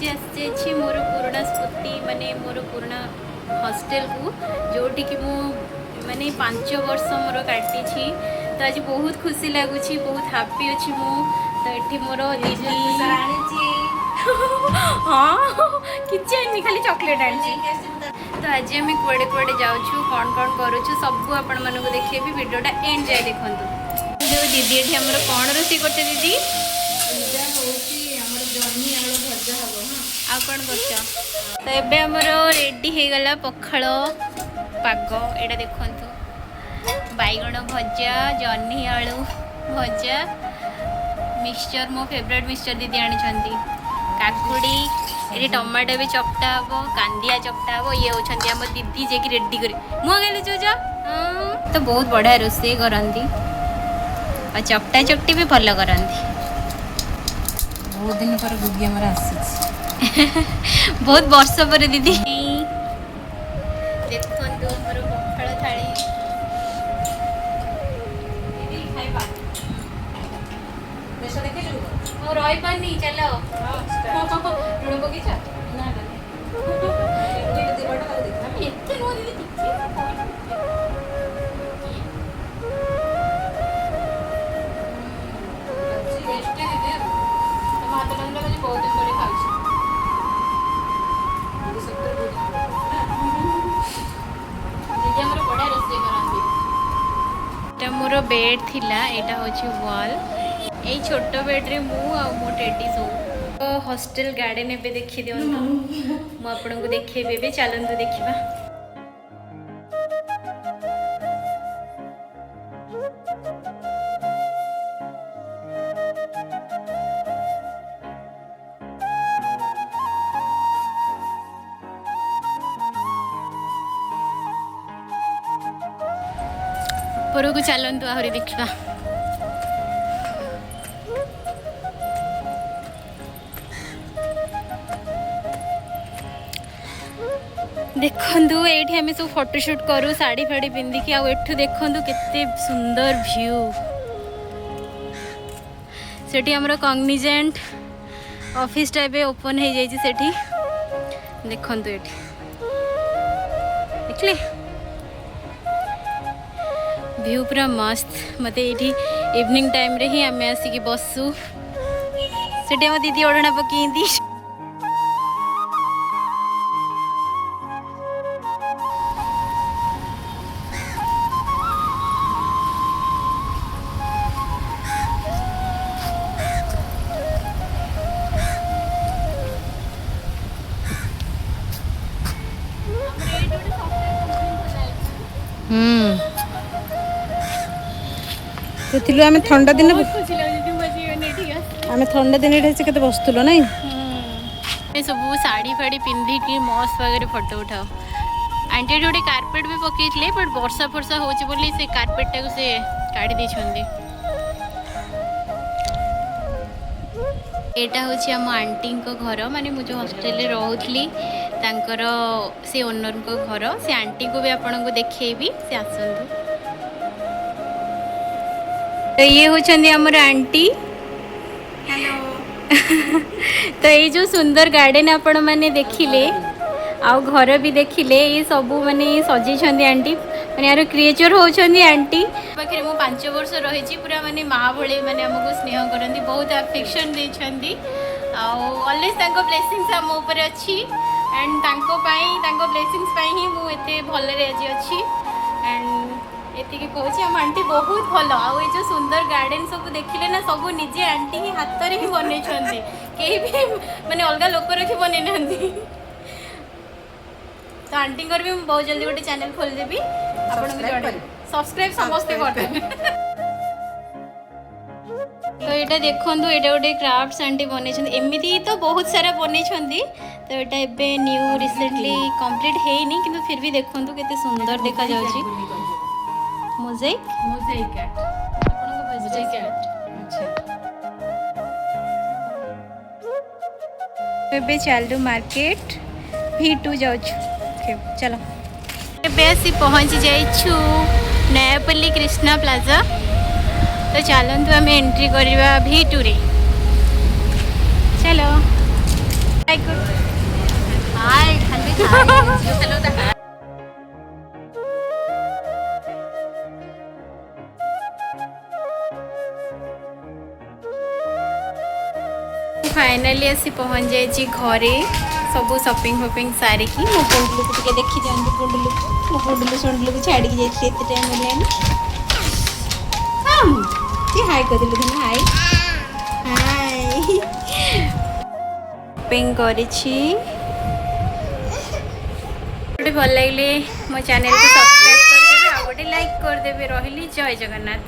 आज आसी मोर पुराणा स्मृति माने मोर पुराणा हॉस्टेल को जोटी कि मु माने 5 वर्ष मोर काटी तो आज बहुत खुशी लगुच बहुत हैप्पी अच्छी मु तो ये मोर दीदी हाँ किसी खाली चॉकलेट आनी तो आज आम कड़े कड़े जाऊँ कौन कौन करुचु सब आपण मानक देखिए वीडियोटा एंड जाए देखो जो दीदी ये आम कौन रोषे करते दीदी आ कौन कर तो ये आमर रेडी हो गला पखाड़ पाग यहाँ देखु बैगण भजा जह्नी आलू भजा मिक्सचर मो फेवरेट मिक्सचर दीदी आनी काकुड़ी ये टमाटो भी चपटा हम कांदिया चपटा हम ये होती आम दीदी जे रेडी कर मुझे चौजा तो बहुत बढ़िया रोषे करती और चपटा चपटी भी भल करती बहुत दिन पर गुगी हमारा आसी बहुत वर्ष पर दीदी देखो मोर पखाड़ थाली दीदी खाइबा देश देखे मो रही पानी चलो लुण बगीचा ना एते नो दीदी बहुत दिन पर खाई मोर बेड थिला एटा होची वॉल ए छोटो बेड रे मु आ मो टेडी सो हॉस्टल गार्डन एबे देखि दियन मु आपन को देखिबे बे चलंतु देखिबा ऊपर को चलतु आहरी देखा देखु ये आम सब फोटोशूट करूँ साड़ी फाड़ी पिंधिकी आठू देखु केते सुंदर व्यू सेठी हमर कॉग्निजेंट ऑफिस टाइप ओपन हो जाइए सेठी देखु ये देखले व्यू पूरा मस्त मत ये इवनिंग टाइम रे ही आम आसिक बसु से आम दीदी ओढ़ना पकईदी से आम ठंडा दिन आम ठंडा दिन के बसुल ना सब शाढ़ी फाड़ी पिंधिकी मस्त वगैरह फोटो उठाओ आंटी गोटे कार्पेट भी पकई बट वर्षा फर्षा हो से कार्पेट टाक से काढ़ी यहाँ हूँ आम आंटी घर माने मुझे हॉस्टेल रोली से ओनर को घर से आंटी को भी आपन को देखी से आसतु तो ये होचंदी हमर आंटी हेलो तो ये जो सुंदर गार्डन आपण माने देखिले आ घर भी देखिले ये सब माने सजेछंदी आंटी माने यार क्रिएचर होचंदी आंटी पाखे मो 5 वर्ष रही पूरा माने माँ भले माने हमको स्नेह करती बहुत अफेक्शन देछंदी आ ऑलवेज तांको ब्लेसिंग्स हम ऊपर अछि एंड तांको ब्लेसिंग्स पाई ही मु एते भल रे आज अछि एंड ये कहूँ आम आंटी बहुत भल आउ ये जो सुंदर गार्डन सब देखिले ना सब निजे आंटी ही हाथ रे ही बन कहीं भी माने अलग लोक रखी बन ना तो आंटी भी बहुत जल्दी गोटे चैनल खोलदेवी आप सब्सक्राइब समस्ते कर तो ये देखो ये गोटे क्राफ्ट्स आंटी बन एमती तो बहुत सारा बन तो यहाँ एवं न्यू रिसेंटली कंप्लीट है कि फिर भी देखो केते सुंदर देखा जाउची mosaic mosaic art mosaic art अच्छा चलू मार्केट V2 जाऊँ चलो एसी पहुँची जाइछु नयापल्ली कृष्णा प्लाजा तो चलतु आम एंट्री करवा V2 रे चलो हाय खाली हाय फाइनाली आसी पहुँच जाइए घरे सब शॉपिंग फपिंग सारिकी मो गुंडलू को टिके देखी दिखाते गुंडलू मो गुंडलू सुंडलू को छाड़ी जाइए एत टाइम होलानी हाय कर दिलु दिन हाय हाय शॉपिंग करिछि भल लगे मो चैनल को सब्सक्राइब कर देबे आ गोटे लाइक कर देबे रहिली जय जगन्नाथ।